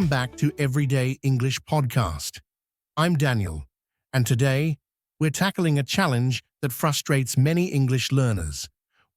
Welcome back to Everyday English Podcast. I'm Daniel, and today we're tackling a challenge that frustrates many English learners: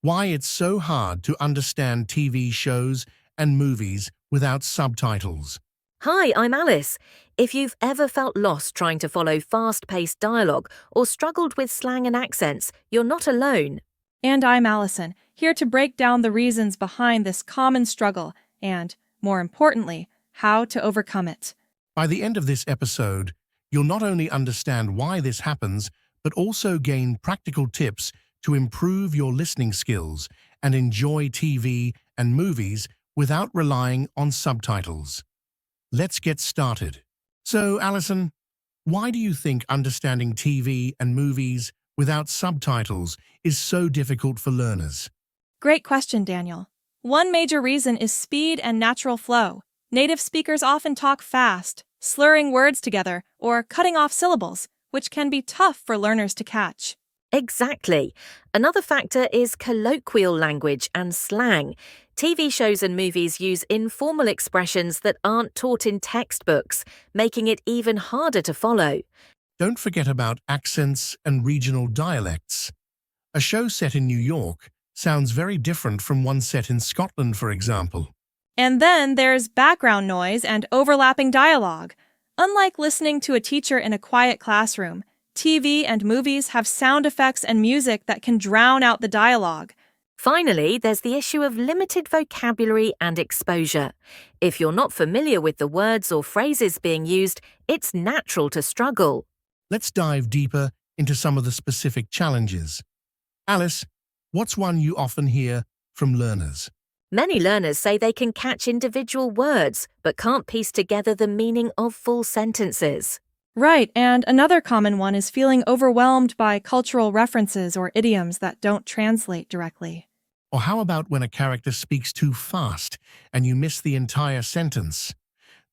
why it's so hard to understand TV shows and movies without subtitles. Hi, I'm Alice. If you've ever felt lost trying to follow fast-paced dialogue or struggled with slang and accents, you're not alone. And I'm Allison, here to break down the reasons behind this common struggle and, more importantly, how to overcome it. By the end of this episode, you'll not only understand why this happens, but also gain practical tips to improve your listening skills and enjoy TV and movies without relying on subtitles. Let's get started. So, Allison, why do you think understanding TV and movies without subtitles is so difficult for learners? Great question, Daniel. One major reason is speed and natural flow. Native speakers often talk fast, slurring words together or cutting off syllables, which can be tough for learners to catch. Exactly. Another factor is colloquial language and slang. TV shows and movies use informal expressions that aren't taught in textbooks, making it even harder to follow. Don't forget about accents and regional dialects. A show set in New York sounds very different from one set in Scotland, for example. And then there's background noise and overlapping dialogue. Unlike listening to a teacher in a quiet classroom, TV and movies have sound effects and music that can drown out the dialogue. Finally, there's the issue of limited vocabulary and exposure. If you're not familiar with the words or phrases being used, it's natural to struggle. Let's dive deeper into some of the specific challenges. Alice, what's one you often hear from learners? Many learners say they can catch individual words, but can't piece together the meaning of full sentences. Right, and another common one is feeling overwhelmed by cultural references or idioms that don't translate directly. Or how about when a character speaks too fast and you miss the entire sentence?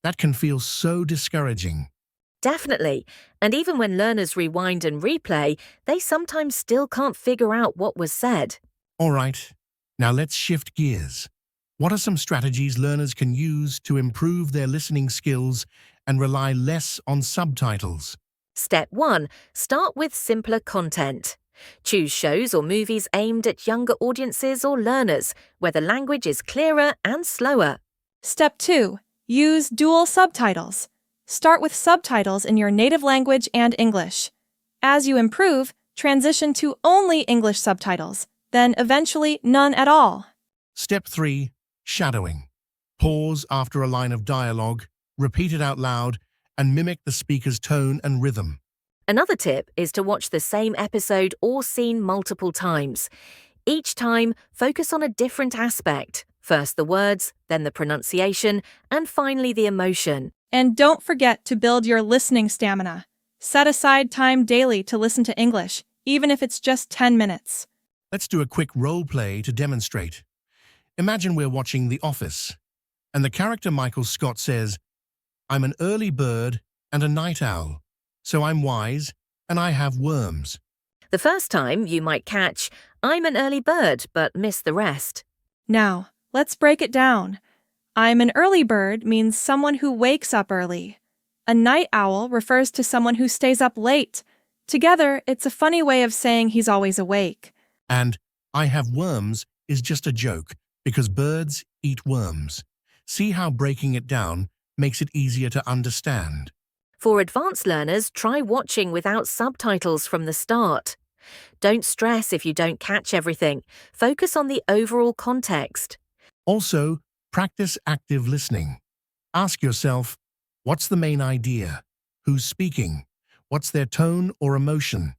That can feel so discouraging. Definitely. And even when learners rewind and replay, they sometimes still can't figure out what was said. All right, now let's shift gears. What are some strategies learners can use to improve their listening skills and rely less on subtitles? Step 1. Start with simpler content. Choose shows or movies aimed at younger audiences or learners, where the language is clearer and slower. Step 2. Use dual subtitles. Start with subtitles in your native language and English. As you improve, transition to only English subtitles, then eventually none at all. Step 3. Shadowing. Pause after a line of dialogue, repeat it out loud, and mimic the speaker's tone and rhythm. Another tip is to watch the same episode or scene multiple times. Each time, focus on a different aspect. First the words, then the pronunciation, and finally the emotion. And don't forget to build your listening stamina. Set aside time daily to listen to English, even if it's just 10 minutes. Let's do a quick role play to demonstrate. Imagine we're watching The Office, and the character Michael Scott says, "I'm an early bird and a night owl, so I'm wise and I have worms." The first time, you might catch, "I'm an early bird," but miss the rest. Now, let's break it down. I'm an early bird means someone who wakes up early. A night owl refers to someone who stays up late. Together, it's a funny way of saying he's always awake. And "I have worms" is just a joke, because birds eat worms. See how breaking it down makes it easier to understand. For advanced learners, try watching without subtitles from the start. Don't stress if you don't catch everything. Focus on the overall context. Also, practice active listening. Ask yourself, what's the main idea? Who's speaking? What's their tone or emotion?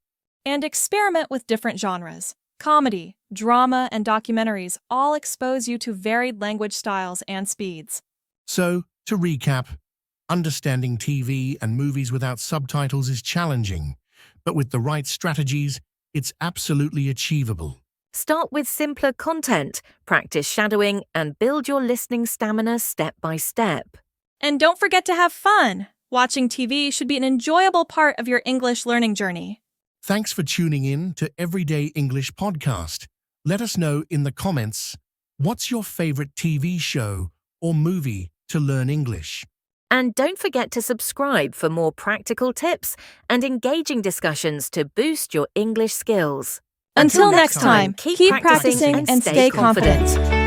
And experiment with different genres. Comedy, drama, and documentaries all expose you to varied language styles and speeds. So, to recap, understanding TV and movies without subtitles is challenging, but with the right strategies, it's absolutely achievable. Start with simpler content, practice shadowing, and build your listening stamina step by step. And don't forget to have fun. Watching TV should be an enjoyable part of your English learning journey. Thanks for tuning in to Everyday English Podcast. Let us know in the comments, what's your favorite TV show or movie to learn English? And don't forget to subscribe for more practical tips and engaging discussions to boost your English skills. Until next time, keep practicing and stay confident.